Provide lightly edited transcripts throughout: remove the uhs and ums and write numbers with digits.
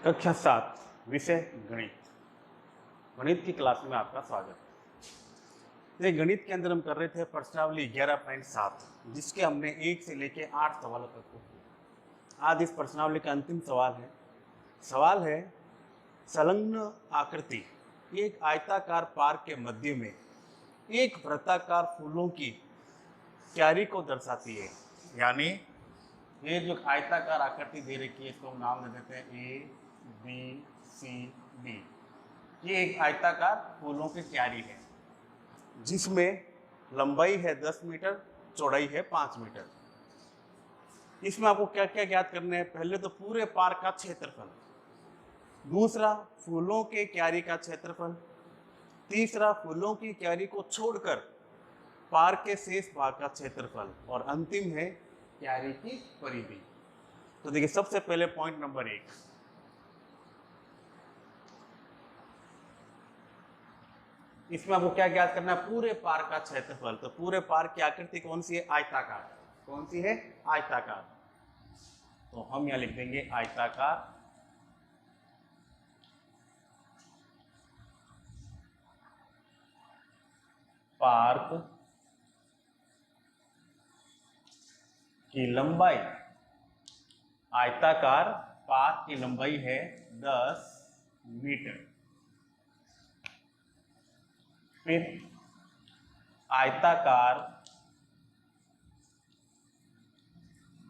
कक्षा 7 विषय गणित। गणित की क्लास में आपका स्वागत है। ये गणित के अंदर हम कर रहे थे प्रश्नावली 11.7, जिसके हमने 1 से लेके 8 सवालों तक को किया। आज इस प्रश्नावली का अंतिम सवाल है संलग्न आकृति एक आयताकार पार्क के मध्य में एक वृत्ताकार फूलों की क्यारी को दर्शाती है। यानी ये जो आयताकार आकृति दे रखी है, इसको हम नाम दे देते हैं ए बी सी डी। ये एक आयताकार फूलों की क्यारी है जिसमें लंबाई है 10 मीटर, चौड़ाई है 5 मीटर। इसमें आपको क्या क्या ज्ञात करने हैं? पहले तो पूरे पार्क का क्षेत्रफल, दूसरा फूलों के क्यारी का क्षेत्रफल, तीसरा फूलों की क्यारी को छोड़कर पार्क के शेष भाग का क्षेत्रफल, और अंतिम है क्यारी की परिधि। तो देखिए, सबसे पहले पॉइंट नंबर 1, इसमें आपको क्या ज्ञात करना है? पूरे पार्क का क्षेत्रफल। तो पूरे पार्क की आकृति कौन सी है? आयताकार। कौन सी है? आयताकार। तो हम यहां लिख देंगे आयताकार पार्क की लंबाई, आयताकार पार्क की लंबाई है 10 मीटर। फिर आयताकार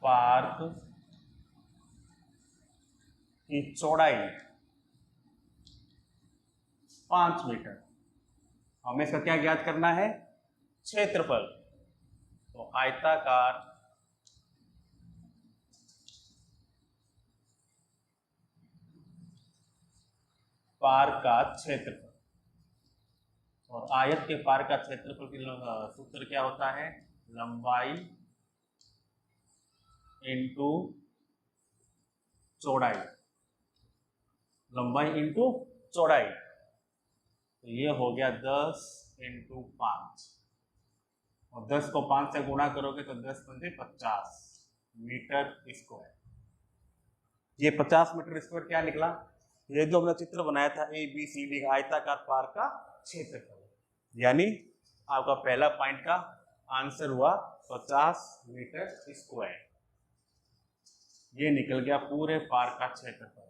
पार्क की चौड़ाई 5 मीटर। हमें इसका क्या ज्ञात करना है? क्षेत्रफल। तो आयताकार पार्क का क्षेत्रफल, और आयत के पार्क का क्षेत्रफल की सूत्र क्या होता है? लंबाई इंटू चौड़ाई। लंबाई इंटू चौड़ाई, तो ये हो गया 10 इंटू 5, और 10 को 5 से गुणा करोगे तो 10 पंजे 50 मीटर स्क्वायर। ये 50 मीटर स्क्वायर क्या निकला? ये जो हमने चित्र बनाया था ए बी सी डी आयताकार पार्क का क्षेत्रफल, यानी आपका पहला पॉइंट का आंसर हुआ 50 मीटर स्क्वायर। ये निकल गया पूरे पार्क का क्षेत्रफल।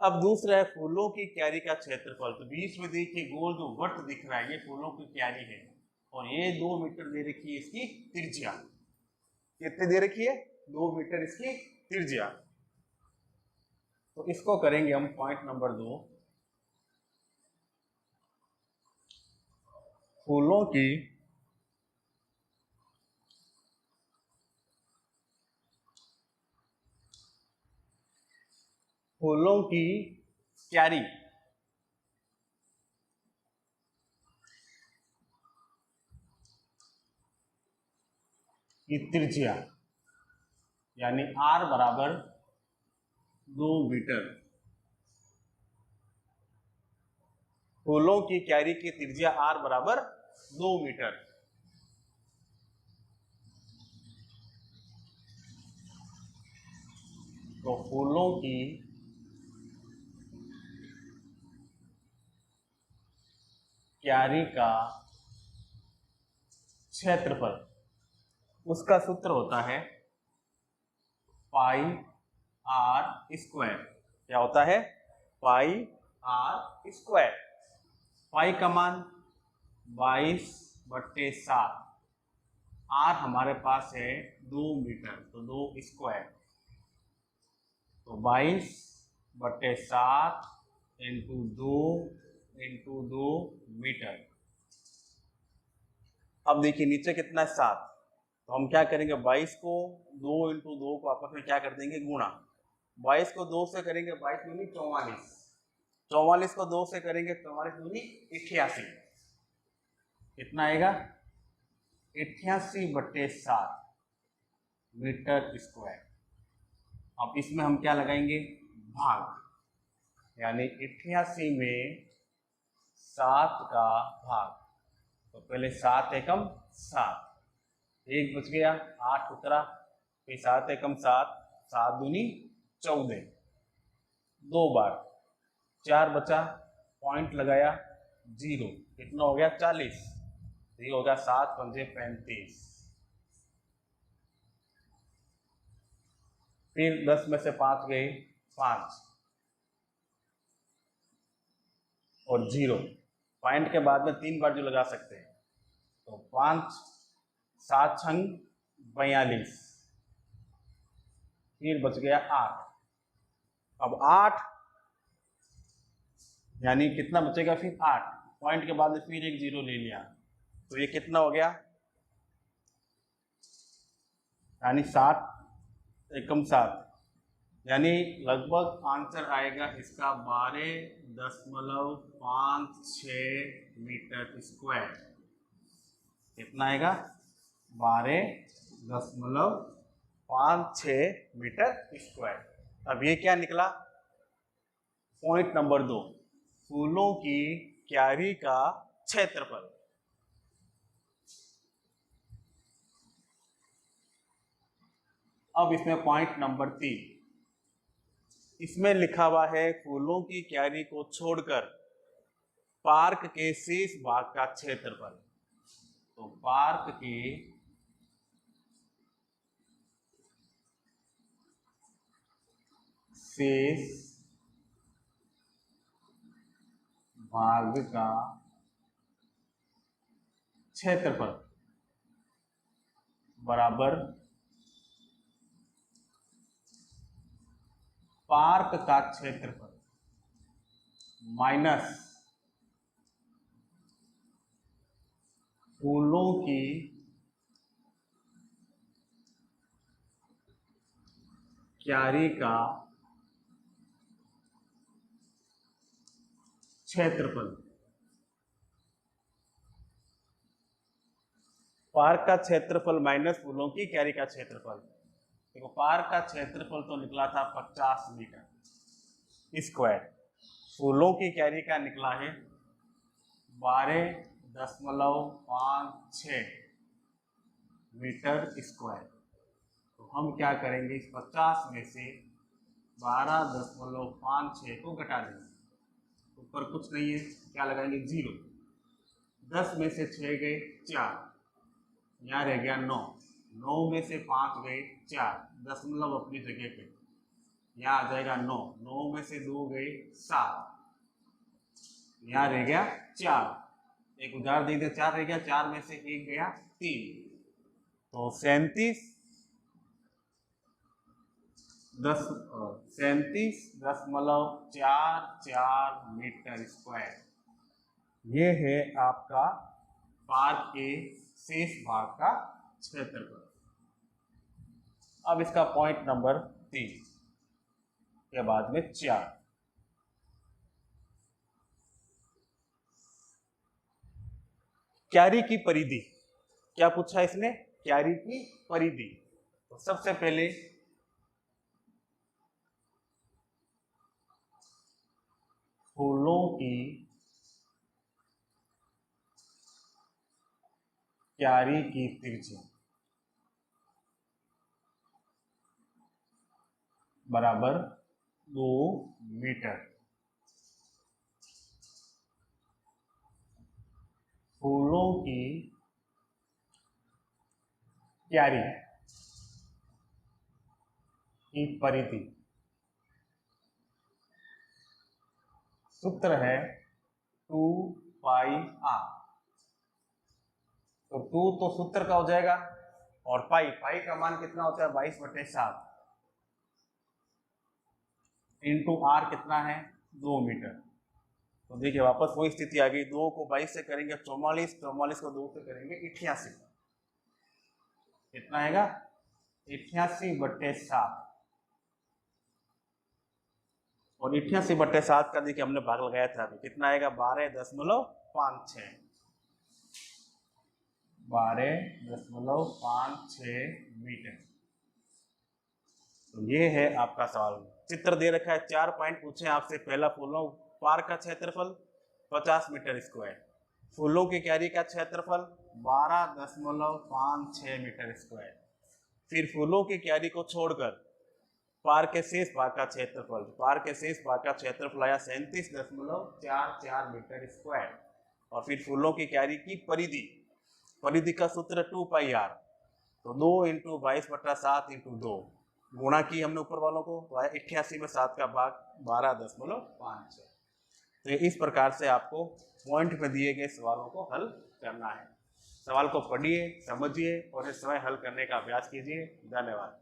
अब दूसरा है फूलों की क्यारी का क्षेत्रफल। तो बीच में देखिए गोल जो वृत्त दिख रहा है, ये फूलों की क्यारी है, और ये 2 मीटर दे रखी है इसकी त्रिज्या। कितनी दे रखी है? 2 मीटर इसकी त्रिज्या। तो इसको करेंगे हम पॉइंट नंबर 2, फूलों की क्यारी की त्रिज्या, यानी r बराबर 2 मीटर। फूलों की क्यारी की त्रिज्या r बराबर 2 मीटर। तो फूलों की क्यारी का क्षेत्रफल, उसका सूत्र होता है पाई आर स्क्वायर। क्या होता है? पाई आर स्क्वायर। पाई का मान 22/7, आर हमारे पास है 2 मीटर, तो 2 स्क्वायर, तो 22/7 इंटू 2 मीटर। अब देखिए नीचे कितना है? 7। तो हम क्या करेंगे? 22 को 2 इंटू 2 को आपस में क्या कर देंगे? गुणा। 22 को 2 से करेंगे 22 दूनी 44, 44 को 2 से करेंगे 44 दूनी 88। कितना आएगा? 88/7 मीटर स्क्वायर। अब इसमें हम क्या लगाएंगे? भाग, यानी 88 में 7 का भाग। तो पहले 7 एकम 7, 1 बच गया, 8 उतरा, फिर 7 एकम 7, 7 दूनी 14, 2 बार, 4 बचा, पॉइंट लगाया, 0, कितना हो गया 40, ये हो गया 7 पंजे 35। फिर 10 में से 5 गए, 5 और 0, पॉइंट के बाद में 3 बार जो लगा सकते हैं, तो 5 7 छंग 42, फिर बच गया 8। अब 8 यानी कितना बचेगा, फिर 8, पॉइंट के बाद में फिर एक 0 ले लिया, तो ये कितना हो गया, यानी 7 एकम 7, यानी लगभग आंसर आएगा इसका 12.56 मीटर स्क्वायर। कितना आएगा, 12.56 मीटर स्क्वायर। अब ये क्या निकला, पॉइंट नंबर 2, फूलों की क्यारी का क्षेत्रफल। अब इसमें पॉइंट नंबर 3, इसमें लिखा हुआ है फूलों की क्यारी को छोड़कर पार्क के शेष भाग का क्षेत्रफल। तो पार्क के शेष भाग का क्षेत्रफल बराबर पार्क का क्षेत्रफल माइनस फूलों की क्यारी का क्षेत्रफल। पार्क का क्षेत्रफल माइनस फूलों की क्यारी का क्षेत्रफल। देखो पार्क का क्षेत्रफल तो निकला था 50 मीटर स्क्वायर, फूलों की क्यारी का निकला है 12.56 मीटर स्क्वायर। तो हम क्या करेंगे, इस 50 में से 12.56 को घटा देंगे, ऊपर कुछ नहीं है, क्या लगाएंगे 0, 10 में से 6 गए 4, यहाँ रह गया 9, 9 में से 5 गए 4, दशमलव अपनी जगह पे, यहाँ आ जाएगा 9, 9 में से 2 गए 7, यहाँ रह गया 4, एक उधार दे दे 4 रह गया, 4 में से 1 गया 3, तो 37.44 मीटर स्क्वायर। ये है आपका पार्क के शेष भाग का क्षेत्रफल। अब इसका पॉइंट नंबर 3 के बाद में 4, क्यारी की परिधि। क्या पूछा इसने, क्यारी की परिधि। तो सबसे पहले फूलों की क्यारी की त्रिज्या बराबर 2 मीटर। फूलों की क्यारी की परिधि, सूत्र है 2πr। तो 2 तो सूत्र का हो जाएगा, और पाई का मान कितना होता है 22/7 इंटू आर कितना है 2 मीटर। तो देखिए वापस वही स्थिति आ गई, 2 को 22 से करेंगे 44, 44 को 2 से करेंगे 88, कितना आएगा 88/7, और 88/7 का देखिए हमने भाग लगाया था अभी, कितना आएगा 12.56, 12.56 मीटर। तो ये है आपका सवाल। चित्र दे रखा है, 4 पॉइंट पूछे आपसे। पहला फूलों पार्क का क्षेत्रफल 50 मीटर स्क्वायर, फूलों की क्यारी का क्षेत्रफल 12.56 मीटर स्क्वायर, फिर फूलों की क्यारी को छोड़कर पार के शेष भाग का क्षेत्रफल, पार के शेष भाग का क्षेत्रफल आया 37.44 मीटर स्क्वायर। और फिर फूलों की क्यारी की परिधि, परिधि का सूत्र 2πr, तो 2 × 22/7 × 2 गुणा की हमने ऊपर वालों को, तो आया 88 में 7 का भाग 12.5 है। तो इस प्रकार से आपको पॉइंट में दिए गए सवालों को हल करना है। सवाल को पढ़िए, समझिए और इस समय हल करने का अभ्यास कीजिए। धन्यवाद।